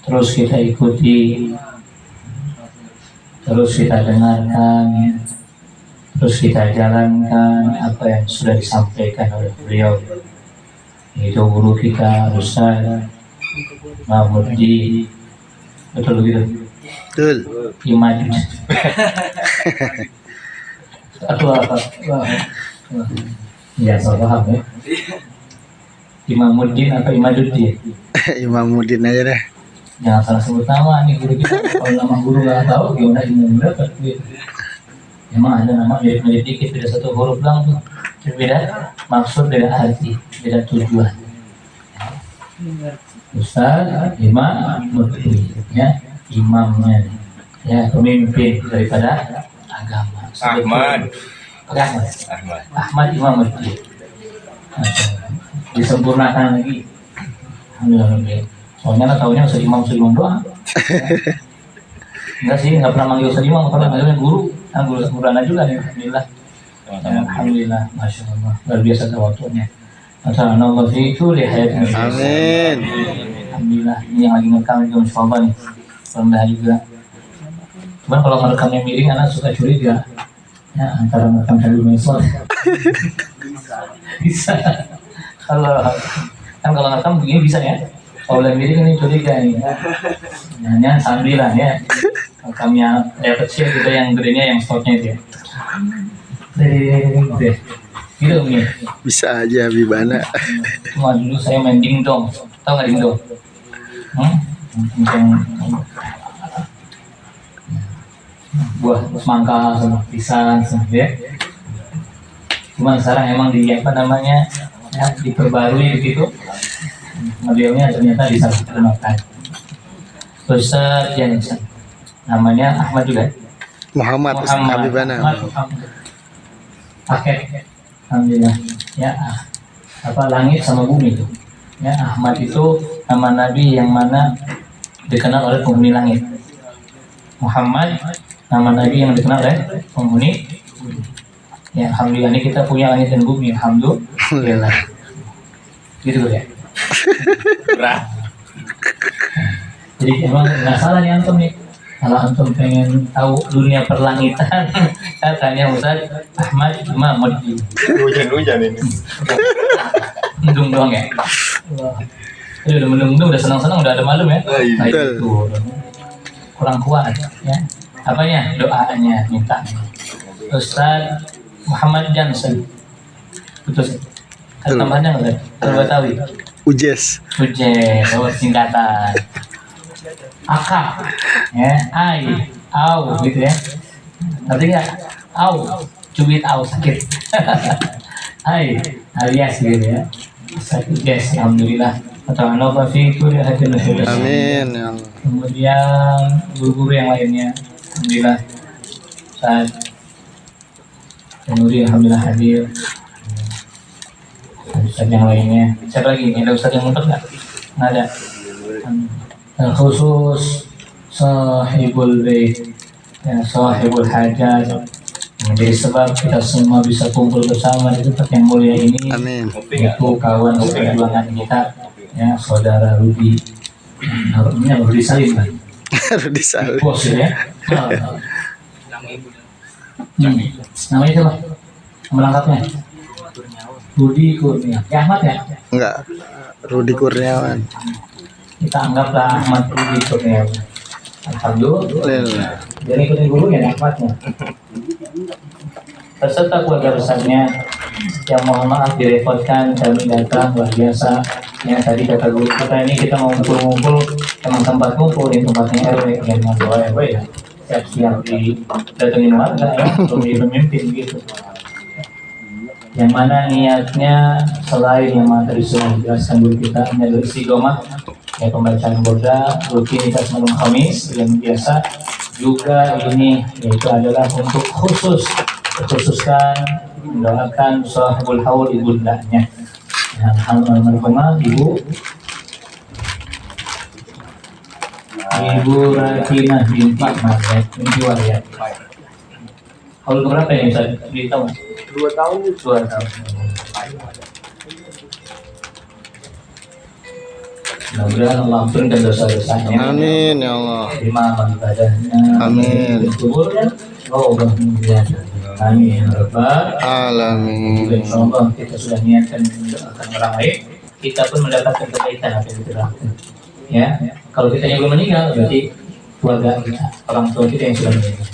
terus kita ikuti, terus kita dengarkan, terus kita jalankan apa yang sudah disampaikan oleh beliau, yaitu guru kita Ustaz Mahmudi, betul gitu? Betul. Imad. Ya, salah paham ya. Imamuddin atau Imaduddin? Imamuddin aja deh. Jangan salah sebut nama nih guru kita. Kalau nama guru nggak tahu gimana ilmu dapat gitu. Memang ada nama mirip-mirip dikit, beda satu huruf doang tuh. Beda maksud, beda arti, beda tujuan. Ustaz Imamuddin, ya, imamnya, ya, pemimpin daripada agama. Ahmad Imamuddin. Disempurnakan lagi. Alhamdulillah. Soalnya tahunya Ustaz Imam doang. Enggak sih, nggak pernah manggil Ustaz Imam, pernah manggilnya guru. Guru anak juga nih, alhamdulillah. Alhamdulillah, masya Allah, luar biasa waktunya. Masyaallah itu lihat. Amin. Alhamdulillah, ini yang lagi ngerekam juga masya Allah nih. Alhamdulillah juga. Cuman kalau merekamnya miring, anak suka curiga. Ya, antara merekam sambil mesot. Bisa. Kalau ngerekam begini bisa ya. Kalau miring ini curiga nih. Hanya sambilan ya. Rekamnya yang kecil gitu, yang gedenya yang stoknya itu ya. Gitu nih. Bisa aja Bibana. Cuma dulu saya main dingdong. Tahu nggak dingdong? Buah semangka sama pisang sama ya. Cuman sekarang emang di apa namanya ya, diperbarui begitu. Modelnya ternyata disalahgunakan. Ustaz Jansen, namanya Ahmad juga. Muhammad Habibana. Paket, alhamdulillah. Ya, apa langit sama bumi itu. Ya, Ahmad itu nama Nabi yang mana dikenal oleh penghuni langit. Muhammad nama Nabi yang dikenal oleh penghuni bumi. Ya, alhamdulillah ini kita punya langit dan bumi, alhamdulillah. Gitu ya. Berat. Jadi emang nggak salah nih antum nih. Kalau antum pengen tahu dunia perlangitan, tanya Ustaz Ahmad Imamuddin. Hujan ini. Mendung doang ya. Ini udah mendung, udah senang-senang, udah ada malam ya. Nah, itu kurang kuat ya. Apanya? Doanya minta. Ustaz Muhammad Jansen. Betul sih. Tambahannya nggak? Kalau Betawi. Ujes. Singkatan. Akak, ya, au, gitu ya. Artinya au, cubit au sakit. Alias gitu ya. Sakit guys, alhamdulillah. Atau Allah fiikum ya hati. Amin ya Allah. Kemudian guru-guru yang lainnya, alhamdulillah. Saat Nuri alhamdulillah hadir. Ustaz yang lainnya. Siapa lagi? Ada Ustaz yang mumpet nggak? Nggak ada. Khusus sahibul bait, ya, sahibul hajat, menjadi sebab kita semua bisa kumpul bersama di tempat yang mulia ini. Amin. Itu kawan perjuangan kita, ya, saudara Rudi. Namanya Rudi Salim kan? Rudi Salim. Bos ya. Namanya siapa? Melengkapnya? Rudi Kurnia. Ya, Ahmad ya? Enggak. Rudi Kurniawan. Kita anggaplah Ahmad Rudi Kurniawan. Alhamdulillah. Jadi ikutin guru ya Ahmadnya. Beserta keluarga besarnya yang mohon maaf direpotkan, kami datang luar biasa. Yang tadi kata guru kita ini kita mau ngumpul-ngumpul, emang tempat ngumpul di tempatnya RW yang doa RW ya. Siap-siap didatengin warga ya, untuk menjadi pemimpin gitu. Yang mana niatnya selain yang tadi sudah dijelaskan guru kita adalah istiqomah, ya, pembacaan burda rutinitas malam Kamis yang biasa, juga ini yaitu adalah untuk khususkan mendoakan sahibul haul ibundanya, alhamdulillah, Ibu Ratina binti Ahmad binti Walia. Haul berapa ya Ustaz? Tahu? 2 tahun. 2 tahun. Mudah-mudahan Allah ampunkan dosa-dosanya. Amin ya Allah. Terima amal ibadahnya. Amin. Kuburnya. Oh, amin. Rabbal Alamin. Insyaallah kita sudah niatkan mendoakan orang lain, kita pun mendapatkan kebaikan apa yang kita lakukan. Ya, kalau kita yang belum meninggal berarti keluarga kita, orang tua kita yang sudah meninggal.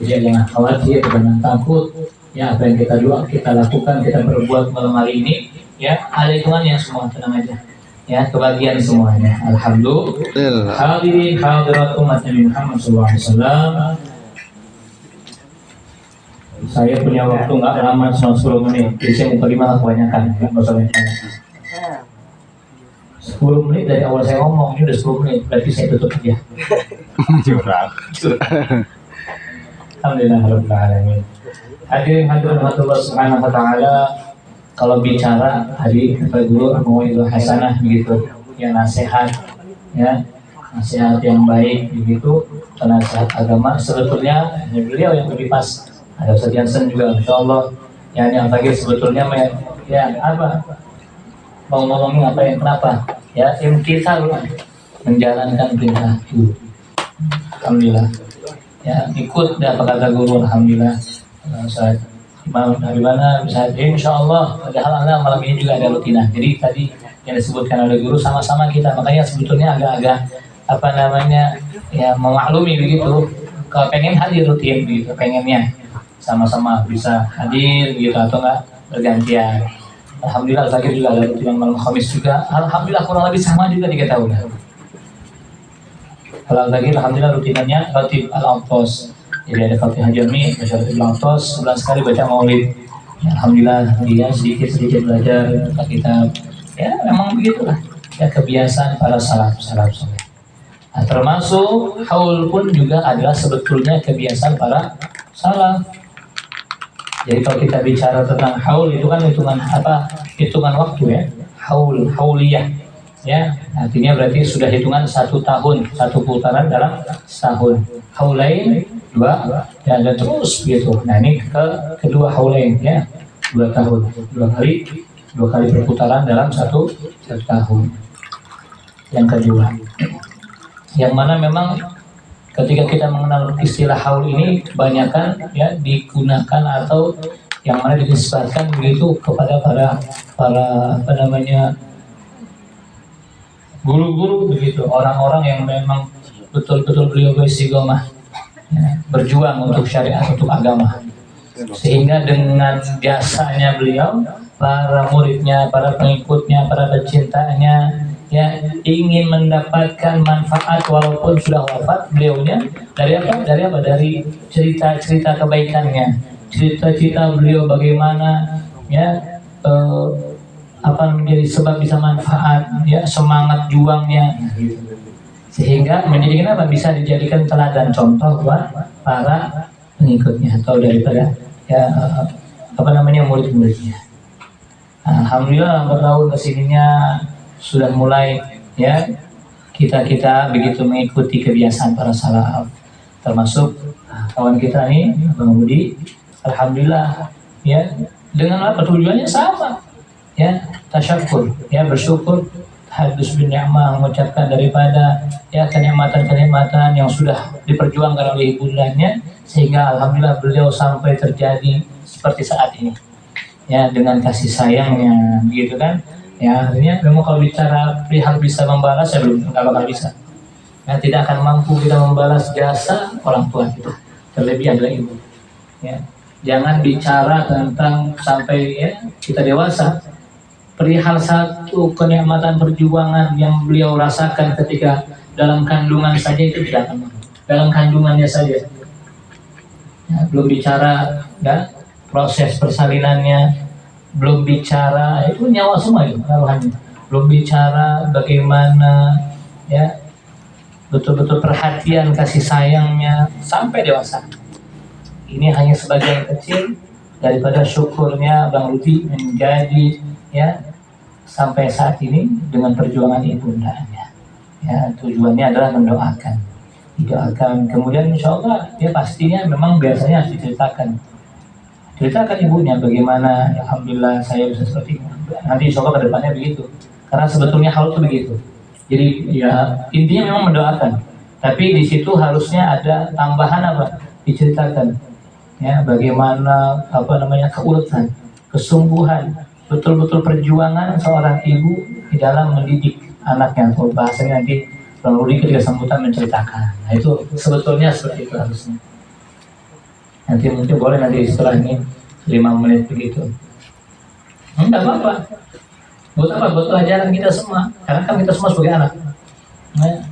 Jadi jangan khawatir, jangan takut. Ya, apa yang kita doa, kita lakukan, kita berbuat malam hari ini, ya ada hitungannya semua, tenang aja. Ya, kebahagiaan semuanya. Alhamdulillah. Hadirin hadirat umat Nabi Muhammad SAW. Saya punya waktu nggak lama, cuma 10 menit. Jadi saya mau terima kebanyakan, nggak masalah. 10 menit dari awal saya ngomong, ini udah 10 menit, berarti saya tutup aja. Curang. Alhamdulillah Rabbil Alamin. Hadirin hadirat Allah Subhanahu wa Ta'ala. Kalau bicara hari kita dulu mauidhah hasanah begitu, ya nasihat, ya nasihat yang baik begitu, nasihat agama sebetulnya beliau yang lebih pas. Ada Ustaz Jansen juga, insya Allah, yang lagi sebetulnya ya apa mau ngomongin apa yang kenapa, ya yang kita menjalankan perintah itu. Alhamdulillah, ya ikut dan apa kata guru, alhamdulillah. Ustaz Imam dari mana bisa, insya Allah ada hal-hal malam ini juga ada rutinah. Jadi tadi yang disebutkan oleh guru sama-sama kita, makanya sebetulnya agak-agak apa namanya ya memaklumi begitu. Kalau pengen hadir rutin begitu, pengennya sama-sama bisa hadir gitu atau enggak bergantian. Alhamdulillah lagi juga ada rutin malam Khamis juga. Alhamdulillah kurang lebih sama juga 3 tahun. Kalau lagi alhamdulillah rutinannya Khatib Al-Aqtas. Jadi ada Fatihah Jami, baca Al-Aqtas, sebulan sekali baca Maulid. Ya, alhamdulillah dia sedikit belajar kitab. Ya memang begitulah. Ya kebiasaan para salaf. Nah, termasuk haul pun juga adalah sebetulnya kebiasaan para salaf. Jadi kalau kita bicara tentang haul itu kan hitungan apa? Hitungan waktu ya. Hauliyah. Ya, artinya berarti sudah hitungan 1 tahun, 1 putaran dalam setahun. Haulain 2 dan terus gitu. Nah, ini kedua haulain ya. 2 tahun. 2 kali perputaran dalam satu tahun. Yang kedua. Yang mana memang ketika kita mengenal istilah haul ini kebanyakan ya digunakan atau yang mana dinisbatkan begitu kepada para apa namanya guru-guru begitu, orang-orang yang memang betul-betul beliau beristiqomah ya, berjuang untuk syariat, untuk agama, sehingga dengan jasanya beliau para muridnya, para pengikutnya, para pecintanya ya ingin mendapatkan manfaat walaupun sudah wafat beliaunya dari apa? Dari cerita-cerita kebaikannya, cerita-cerita beliau bagaimana ya apa menjadi sebab bisa manfaat ya, semangat juangnya sehingga menjadi kenapa bisa dijadikan teladan contoh buat para pengikutnya atau daripada ya apa namanya murid-muridnya. Alhamdulillah bertahun kesininya sudah mulai ya kita begitu mengikuti kebiasaan para salaf, termasuk kawan kita nih pengemudi. Alhamdulillah ya dengan apa tujuannya sama ya, tasyakur ya, bersyukur, hadus bin ni'mah, mengucapkan daripada ya kenikmatan-kenikmatan yang sudah diperjuangkan oleh ibundanya sehingga alhamdulillah beliau sampai terjadi seperti saat ini ya, dengan kasih sayangnya gitu kan. Ya, artinya memang kalau bicara perihal bisa membalas ya belum, nggak bakal bisa. Ya, tidak akan mampu kita membalas jasa orang tua kita, terlebih adalah ibu. Ya, jangan bicara tentang sampai ya kita dewasa. Perihal satu kenikmatan perjuangan yang beliau rasakan ketika dalam kandungan saja itu tidak akan mampu. Dalam kandungannya saja. Ya, belum bicara ya proses persalinannya. Belum bicara itu nyawa semua itu taruhannya. Belum bicara bagaimana ya betul-betul perhatian kasih sayangnya sampai dewasa. Ini hanya sebagian kecil daripada syukurnya Bang Rudi menjadi ya sampai saat ini dengan perjuangan ibundanya. Ya tujuannya adalah mendoakan, kemudian insya Allah ya pastinya memang biasanya harus ceritakan ibunya bagaimana, alhamdulillah saya bisa seperti ini. Nanti insya Allah ke depannya begitu. Karena sebetulnya hal itu begitu. Jadi ya intinya memang mendoakan. Tapi di situ harusnya ada tambahan apa? Diceritakan ya bagaimana apa namanya keuletan, kesungguhan, betul-betul perjuangan seorang ibu di dalam mendidik anaknya, atau bahasanya nanti Rudi ketika sambutan menceritakan. Nah itu sebetulnya seperti itu harusnya. Nanti mungkin boleh nanti setelah ini 5 menit begitu. Enggak apa-apa. Buat apa? Buat pelajaran kita semua. Karena kan kita semua sebagai anak. Nah,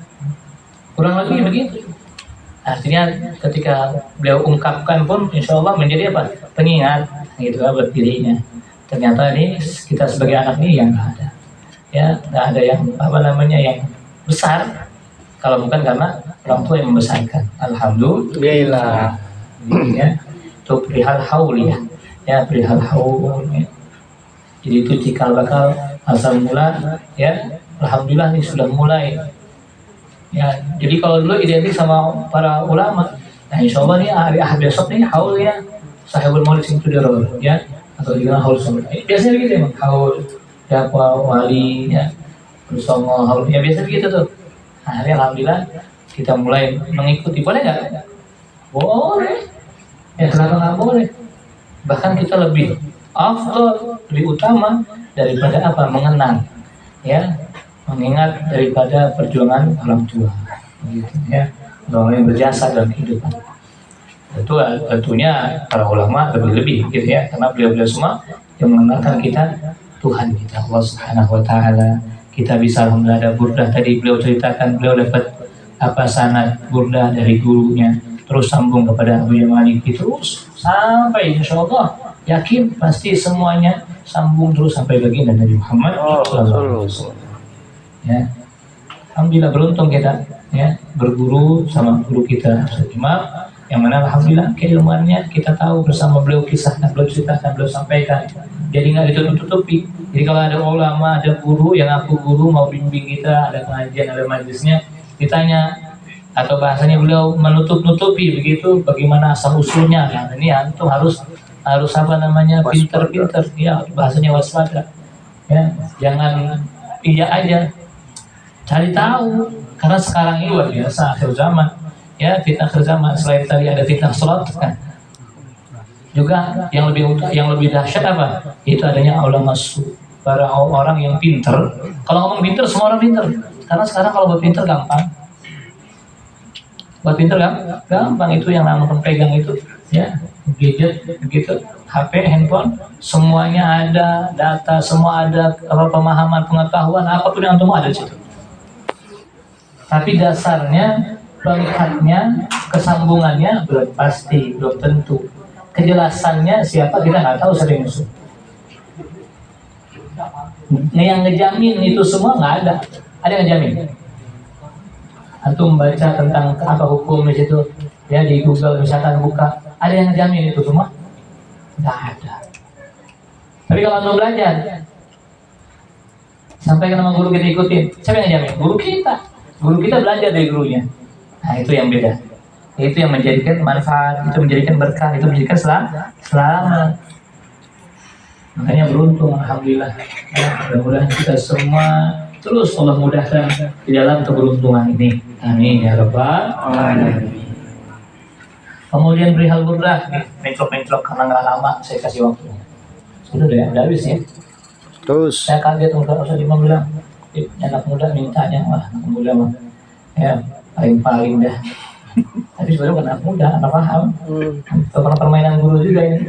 kurang lebih begitu. Artinya ketika beliau ungkapkan pun insya Allah menjadi apa? Pengingat gitu kan buat dirinya. Ternyata ini kita sebagai anak ini yang nggak ada. Ya, nggak ada yang apa namanya yang besar kalau bukan karena orang tua yang membesarkan. Alhamdulillah. Ya, itu perihal haul ya perihal haul. Ya. Jadi itu cikal bakal asal mula ya. Alhamdulillah ini sudah mulai. Ya, jadi kalau dulu identik sama para ulama, nah insya Allah nih hari Ahad besok nih haul ya Sahibul Maulid Simtudirul ya atau dikenal haul sama. Biasanya begitu emang haul ya wali ya bersama haul ya biasa begitu tuh. Nah, hari alhamdulillah kita mulai mengikuti. Boleh nggak? Boleh. Ya kenapa nggak boleh? Bahkan kita lebih afdal, lebih utama daripada apa? Mengenang ya. Mengingat daripada perjuangan orang tua, gitu ya, orang yang berjasa dalam kehidupan. Itu tentunya para ulama lebih gitu ya, karena beliau-beliau semua yang mengenalkan kita Tuhan kita Allah Subhanahu Wa Taala. Kita bisa alhamdulillah ada burdah tadi beliau ceritakan beliau dapat apa sanad burdah dari gurunya, terus sambung kepada Abu Yamani terus sampai insya Allah yakin pasti semuanya sambung terus sampai baginda Nabi Muhammad Sallallahu Alaihi Wasallam. Ya, alhamdulillah beruntung kita ya berguru sama guru kita Imam yang mana alhamdulillah keilmuannya kita tahu bersama beliau kisahkan, beliau ceritakan, beliau sampaikan. Jadi nggak ditutup-tutupi. Jadi kalau ada ulama, ada guru yang aku guru mau bimbing kita, ada pengajian, ada majlisnya, ditanya atau bahasanya beliau menutup-nutupi begitu bagaimana asal usulnya. Nah, ini itu harus apa namanya pinter-pinter ya bahasanya waspada. Ya, jangan iya aja. Cari tahu, karena sekarang ini luar biasa akhir zaman, ya fitnah akhir zaman. Selain tadi ada fitnah sholat, kan? Juga yang lebih dahsyat apa? Itu adanya ulama para orang yang pinter. Kalau ngomong pinter, semua orang pinter. Karena sekarang kalau buat pinter gampang, gampang itu yang namanya pegang itu, ya gadget begitu, HP, handphone, semuanya ada, data semua ada, apa pemahaman, pengetahuan, apapun yang antum ada di situ. Tapi dasarnya, pelekatnya, kesambungannya belum pasti, belum tentu. Kejelasannya siapa kita nggak tahu sering musuh. Yang ngejamin itu semua nggak ada. Ada yang ngejamin? Antum baca tentang apa hukum di situ, ya di Google misalkan buka, ada yang ngejamin itu semua? Nggak ada. Tapi kalau antum belajar, sampai ke nama guru kita ikutin, siapa yang ngejamin? Guru kita. Guru kita belajar dari gurunya. Nah itu yang beda. Itu yang menjadikan manfaat, itu menjadikan berkah, itu menjadikan selamat. Makanya beruntung, alhamdulillah. Ya, mudah-mudahan kita semua terus Allah mudahkan di dalam keberuntungan ini. Amin ya rabbal alamin. Kemudian perihal burdah, menclok karena nggak lama saya kasih waktu. Sudah udah habis ya. Terus. Saya kaget kalau Ustaz Imam bilang, anak muda mintanya, wah anak muda mah ya paling dah. Tapi sebenarnya bukan anak muda, anak paham. Karena permainan guru juga ini.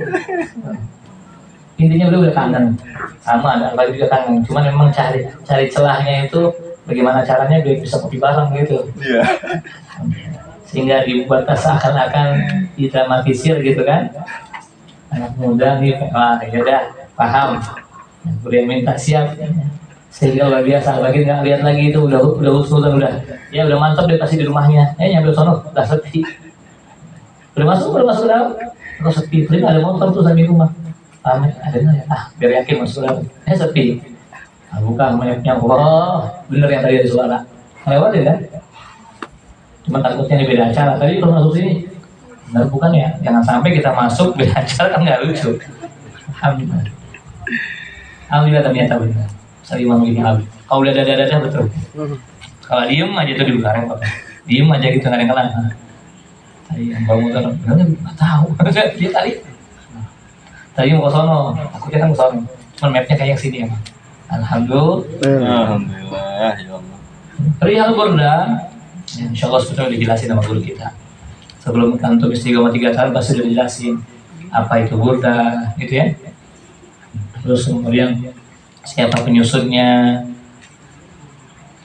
Intinya beliau udah kangen, sama ada lagi juga kangen. Cuman memang cari celahnya itu bagaimana caranya biar bisa kopi bareng gitu. Iya. Sehingga dibuat seakan-akan didramatisir gitu kan. Anak muda nih, wah ya udah paham. Beliau minta siap. Sehingga luar biasa, lagi nggak lihat lagi itu udah mantap dia pasti di rumahnya, nyambil sono udah sepi, udah masuk dalam, terus sepi, terus ada motor tuh sampai rumah, ada nggak biar yakin masuk dalam, sepi, buka mapnya, wah bener yang tadi ada suara, lewat ya kan, cuma takutnya ini beda acara, tadi kalau masuk sini, benar bukan ya, jangan sampai kita masuk beda acara kan nggak lucu, alhamdulillah ternyata benar. Imam ini habis. Kalau udah dada betul. Kalau diem aja tuh dibuka repot. Diem aja gitu nggak ada yang kelar. Tadi yang bawa motor, nggak tahu. Dia tadi. Tadi mau ke sono, aku kira kan ke sono. Cuman mapnya kayak yang sini ya. Alhamdulillah. Alhamdulillah ya Allah. Perihal burda, ya, insya Allah sebetulnya dijelasin sama guru kita. Sebelum kantor istiqomah 3 tahun pasti udah dijelasin apa itu burda, gitu ya. Terus kemudian siapa penyusunnya.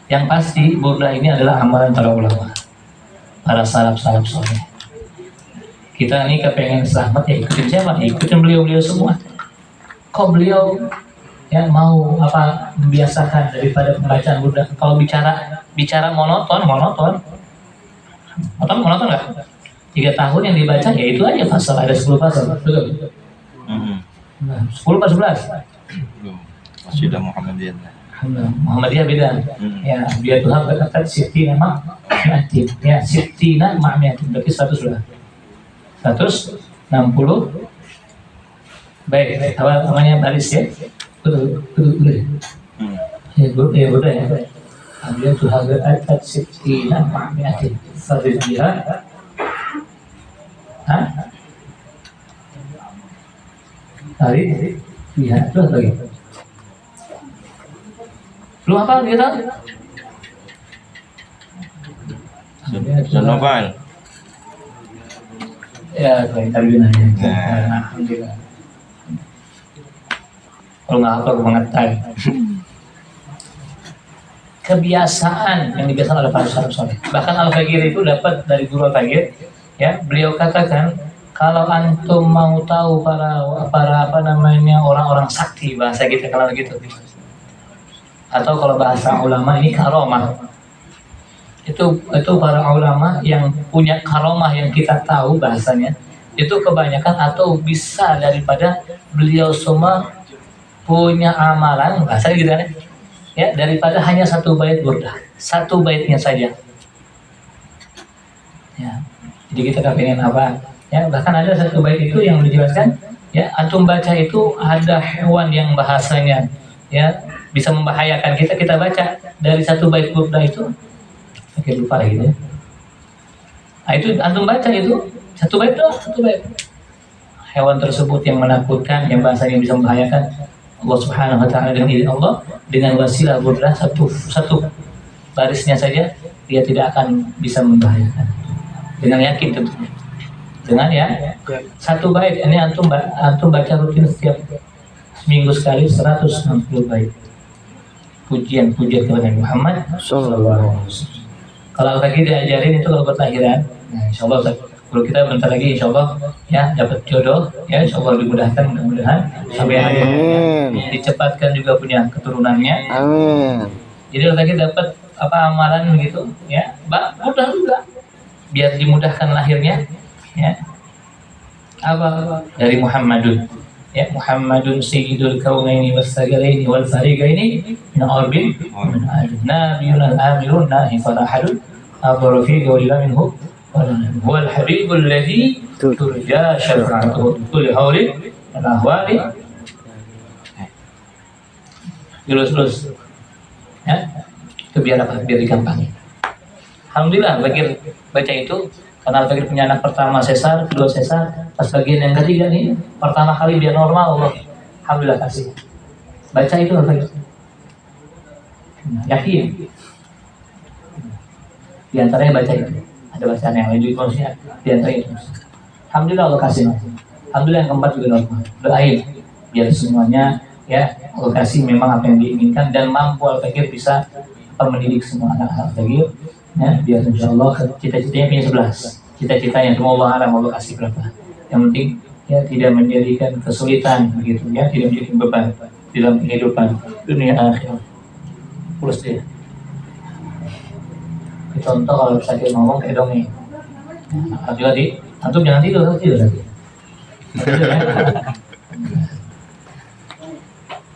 Yang pasti burda ini adalah amalan para ulama, para salaf-salaf soleh. Kita ini kepengen selamat ya ikutin siapa? Ya, ikutin beliau-beliau semua. Kok beliau ya mau apa membiasakan daripada pembacaan burda? Kalau bicara monoton nggak? 3 tahun yang dibaca ya itu aja pasal, ada 10 pasal, betul? 10 per 11. Belum. Masih ada Muhammadiyah. Muhammadiyah beda. Ya, dia Tuhan berkata sitina ma'miatin. Ya, sitina ma'miatin. Berarti 100 sudah. 160. Baik, apa namanya baris ya? Betul. Ya, betul ya. Dia Tuhan berkata sitina ma'miatin. Fadil jihad. Hah? Tarik jihad itu lagi. Lu apa gitu? Novel. Ya, baik tadi nanya. Alhamdulillah. Kalau nggak apa, mengetai. Kebiasaan yang dibiasakan oleh para salaf soleh. Bahkan Al-Faqir itu dapat dari guru Al-Faqir, ya beliau katakan kalau antum mau tahu para apa namanya orang-orang sakti, bahasa kita kalau gitu. Atau kalau bahasa ulama ini karomah, itu para ulama yang punya karomah yang kita tahu bahasanya itu kebanyakan atau bisa daripada beliau semua punya amalan bahasa gitu kan ya, daripada hanya 1 bait burdah, 1 baitnya saja ya. Jadi kita pengen apa ya, bahkan ada 1 bait itu yang dijelaskan ya, antum baca itu ada hewan yang bahasanya ya bisa membahayakan kita baca dari 1 bait burda itu, oke lupa lagi ya. Nah itu antum baca itu 1 bait doang, 1 bait. Hewan tersebut yang menakutkan, yang bahasanya bisa membahayakan Allah Subhanahu Wa Taala dengan izin Allah, dengan wasilah burda satu barisnya saja dia tidak akan bisa membahayakan. Dengan yakin tentunya. Dengan ya 1 bait ini antum baca rutin setiap seminggu sekali 160 bait. Pujian-pujian kepada Muhammad Sallallahu Alaihi Wasallam. Kalau lagi diajarin itu kalau buat lahiran, nah insya Allah kalau kita bentar lagi insya Allah ya dapat jodoh, ya insya Allah dimudahkan mudah-mudahan sampai hari dicepatkan juga punya keturunannya. Amin. Jadi lagi dapat apa amalan begitu, ya, mudah juga biar dimudahkan lahirnya, ya. Apa dari Muhammadun. Ya, Muhammadun sayyidul kaunaini was-sagalaini wal fariqaini min arbin min nabiyun al-amirun nahi farahadun abara fi qawlina minhu wal habibul ladzi turja syafa'atuhu kulli hawli wal ahwali. Terus ya, itu biar apa? Biar digampangin. Alhamdulillah bagi baca itu, karena Al-Faqir punya anak pertama sesar, kedua sesar, pas bagian yang ketiga nih, pertama kali dia normal, Allah alhamdulillah kasih. Baca itu Al-Faqir. Yakin. Di antaranya baca itu. Ada bacaan yang lain juga maksudnya, di antaranya itu. Alhamdulillah Allah kasih. Alhamdulillah yang keempat juga normal. Doain biar semuanya ya Allah kasih memang apa yang diinginkan dan mampu Al-Faqir bisa mendidik semua anak Al-Faqir. Ya, biar insya Allah cita-citanya punya 11. Cita-citanya semua Allah alam Allah kasih berapa. Yang penting ya tidak menjadikan kesulitan begitu ya, tidak menjadikan beban dalam kehidupan dunia akhirat. Terus dia. Contoh kalau saya ngomong kayak dongeng. Nah, juga antum jangan tidur lagi.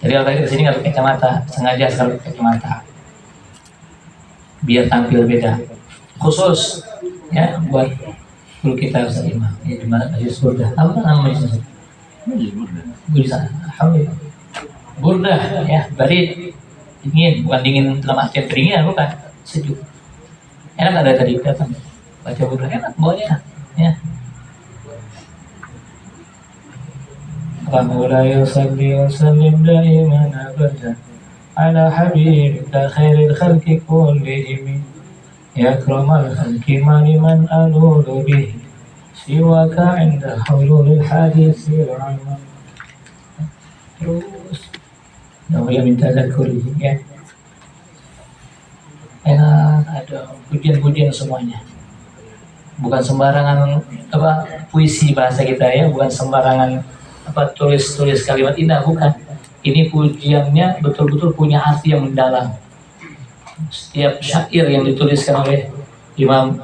Jadi kalau tadi kesini nggak pakai kacamata, sengaja selalu pakai kacamata. Biar tampil beda, khusus ya buat guru kita Ustaz Imam ya, di mana majlis burda, apa namanya majlis burda? Alhamdulillah burda ya, bari dingin, bukan dingin dalam artian kedinginan, bukan sejuk. Enak ada tadi datang baca burda enak bawanya ya. Alhamdulillah salli wa sallim daiman abadan ala habibika khairil khalqi kullihim ya akramal khalqi man alulu bihi siwaka inda hululil hadisi al-amam. Terus namanya minta zakuri ya. Enak ada pujian-pujian semuanya. Bukan sembarangan puisi bahasa kita ya, bukan sembarangan tulis kalimat indah, bukan. Ini pujiannya betul-betul punya arti yang mendalam. Setiap syair yang dituliskan oleh Imam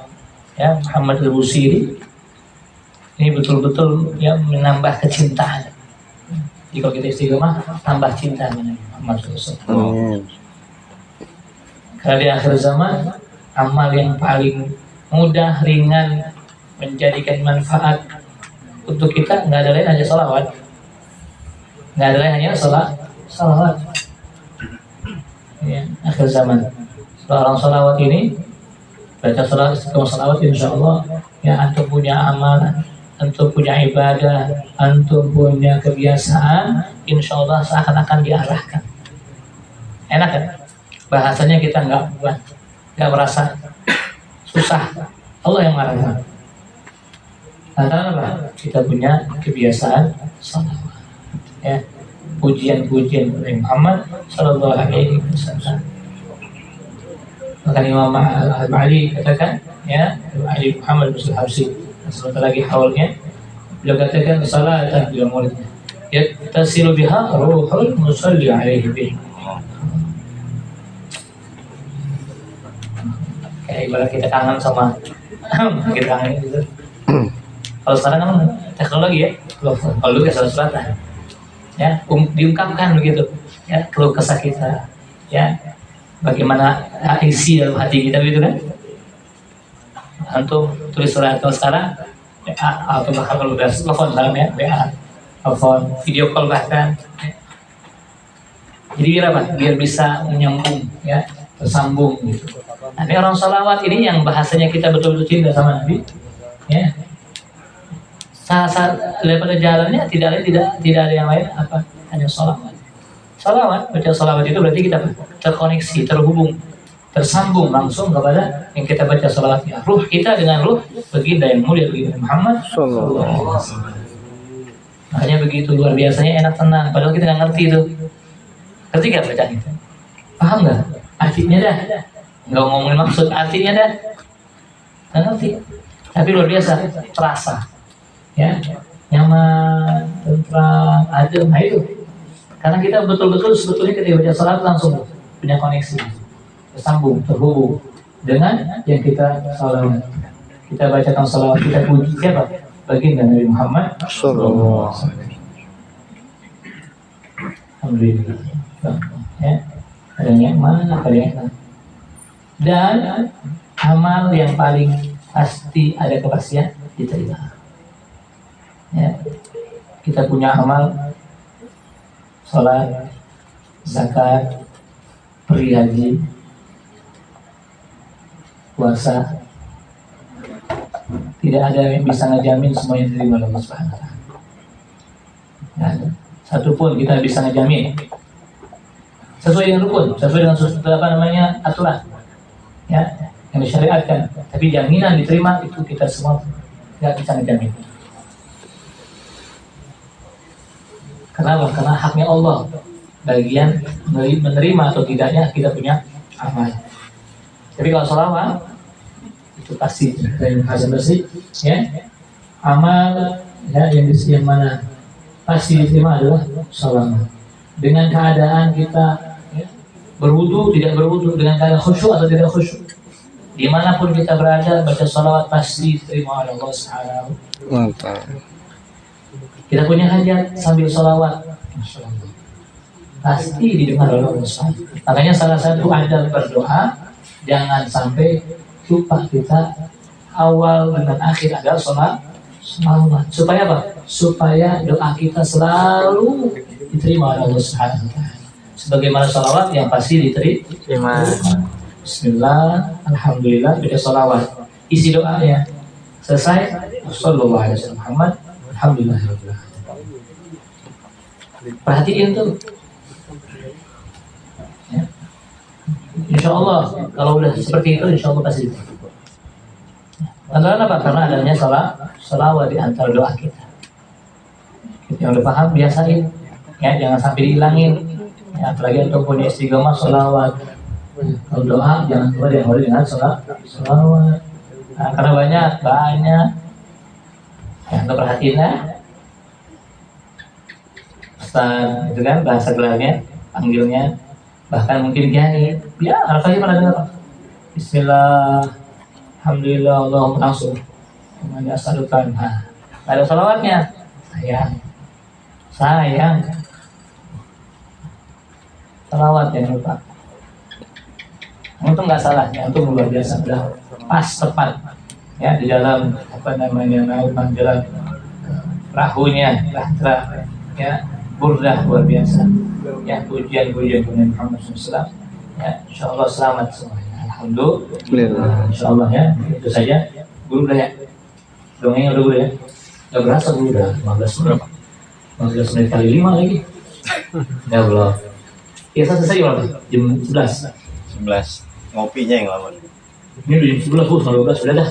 ya Muhammad Al-Busiri ini betul-betul ya menambah kecintaan. Jika kita istiqomah, tambah cinta dengan Muhammad Rasulullah. Karena di akhir zaman, amal yang paling mudah, ringan, menjadikan manfaat untuk kita, nggak ada lain hanya sholawat. Nggak ada lain hanya sholawat. Ya, akhir zaman. Seorang sholawat ini, baca sholawat, istiqomah sholawat, insya Allah, ya antum punya amalan, antum punya ibadah, antum punya kebiasaan, insya Allah seakan-akan diarahkan. Enak kan? Bahasanya kita nggak merasa susah. Allah yang marahkan. Karena apa? Kita punya kebiasaan salawat. Ya, pujian-pujian oleh Muhammad Sallallahu Alaihi Wasallam. Maka Imam Al-Ali katakan, ya, Ali Muhammad bin Habsyi, sebentar lagi haulnya, beliau katakan salatan bila muridnya. Ya, tasilu biha ruhul musalli alaihi bih. Kayak ibarat kita kangen sama kita kangen gitu. Kalau sekarang kan teknologi ya, kalau dulu ya surat-suratan, ya diungkapkan begitu, ya keluh kesah kita, ya bagaimana isi dalam hati kita begitu kan. Antum tulis surat. Kalau sekarang WA atau bahkan kalau udah telepon sekarang ya WA, telepon, video call bahkan. Jadi biar apa? Biar bisa menyambung, ya tersambung gitu. Nah, ini orang salawat ini yang bahasanya kita betul-betul cinta sama Nabi, ya. Saat daripada jalannya tidak ada yang lain apa? Hanya salawat. Salawat, baca salawat itu berarti kita terkoneksi, terhubung, tersambung langsung kepada yang kita baca salawatnya. Ruh kita dengan ruh baginda yang mulia baginda Muhammad Sallallahu Alaihi Wasallam. Makanya begitu luar biasanya enak tenang. Padahal kita nggak ngerti itu. Ngerti nggak bacaan itu? Paham nggak? Artinya dah. Nggak ngomongin maksud, artinya dah. Nggak ngerti. Tapi luar biasa, terasa. Ya, nyaman, tentram, adem, nah itu. Karena kita betul-betul sebetulnya ketika baca salat langsung punya koneksi, tersambung, terhubung dengan yang kita salawat. Kita bacakan salawat, kita puji siapa? Baginda Nabi Muhammad Sallallahu Alaihi Wasallam. Alhamdulillah. Ya, ada yang mana, ada yang mana. Dan amal yang paling pasti ada kepastian diterima. Ya, kita punya amal sholat, zakat, pergi haji, puasa, tidak ada yang bisa ngejamin semuanya diterima oleh Allah Subhanahu wa Ta'ala. Nah, satu pun kita bisa ngejamin sesuai dengan rukun, sesuai dengan aturan, ya, yang disyariatkan. Tapi jaminan diterima itu kita semua tidak bisa ngejamin. Kenapa? Karena haknya Allah. Bagian menerima atau tidaknya kita punya amal. Tapi kalau sholawat itu pasti dari hasil bersih, ya. Amal ya yang mana pasti diterima adalah sholawat. Dengan keadaan kita ya, berwudu, tidak berwudu, dengan keadaan khusyuk atau tidak khusyuk, dimanapun kita berada baca sholawat pasti diterima oleh Allah Subhanahu. Mantap. Kita punya hajat sambil sholawat, pasti didengar oleh Allah SWT. Makanya salah satu adab berdoa, jangan sampai lupa kita awal dan akhir adalah sholawat. Supaya apa? Supaya doa kita selalu diterima oleh Allah SWT. Sebagaimana sholawat yang pasti diterima. Bismillah, Alhamdulillah, baca sholawat. Isi doanya selesai. Sallallahu alaihi wasallam Muhammad, Alhamdulillah. Perhatiin tuh. Ya. Insya Allah kalau udah seperti itu, insya Allah pasti. Karena apa? Karena adanya sholawat di antara doa kita. Yang udah paham biasain, ya jangan sampai dihilangin. Ya, apalagi untuk punya istiqomah sholawat. Kalau doa jangan lupa diawali dengan sholawat. Nah, karena banyak. Ya, untuk perhatiin ya. Ustaz, itu kan bahasa gelarnya, panggilnya, bahkan mungkin kiai. Ya, alfanya pernah dengar. Bismillah, Alhamdulillah, Allahumma langsung. Namanya asalukan. Nah, ada sholawatnya. Sayang. Sholawat jangan lupa. Itu nggak salah, ya, itu luar biasa, udah pas tepat, ya di dalam jalan perahunya, bahtera, ya burdah luar biasa, ya pujian Nabi Muhammad SAW, ya insya Allah selamat semuanya, alhamdulillah, insya Allah ya itu saja. Guru udah ya, dongeng udah guru ya, nggak berasa guru udah 15 menit kali 5 lagi, ya belum. Biasa selesai jam 11. Ngopinya yang lama. Ini udah jam 11, 12, udah dah.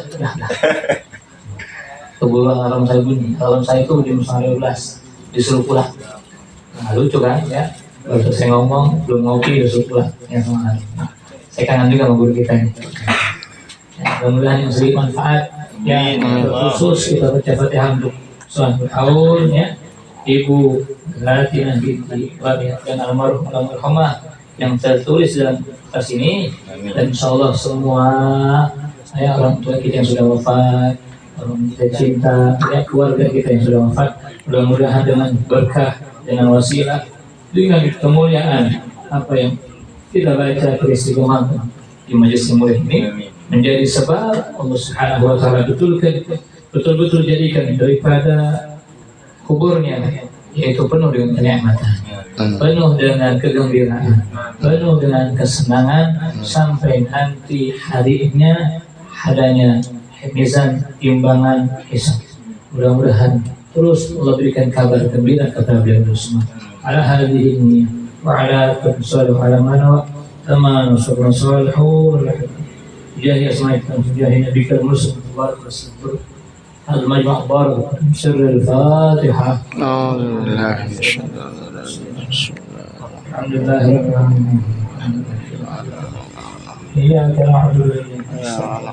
Keburu alarm saya bunyi. Alarm saya itu jam 12 disuruh pulang. Nah, lucu kan ya? Baru selesai ngomong, belum ngopi, disuruh pulang. Ya, sama. Saya kangen juga sama guru kita ini. Ya, mudah-mudahan yang sedikit manfaat. Ya, khusus kita baca Fatihah untuk sholat tahun ya. Ibu Latina binti Rabi'ah dan almarhumah yang tertulis dalam kertas ini, dan insya Allah semua saya orang tua kita yang sudah wafat, orang kita cinta, ya, keluarga kita yang sudah wafat, mudah-mudahan dengan berkah, dengan wasilah, dengan kemuliaan apa yang kita baca beristighomah di majelis yang mulia ini menjadi sebab Allah Subhanahu wa taala betul-betul jadikan daripada kuburnya yaitu penuh dengan kenikmatan, penuh dengan kegembiraan, penuh dengan kesenangan sampai nanti harinya adanya mizan timbangan hisab. Mudah-mudahan terus Allah berikan kabar gembira kepada beliau semua. Ala hadhihi wa ala sallallahu ala mana taman sallallahu jahi asma'akum jahi nabiyil mursal wa المجمع بارك سر الفاتحة. أعوذ بالله من الشيطان الحمد لله رب العالمين. إياك نعبد وإياك نستعين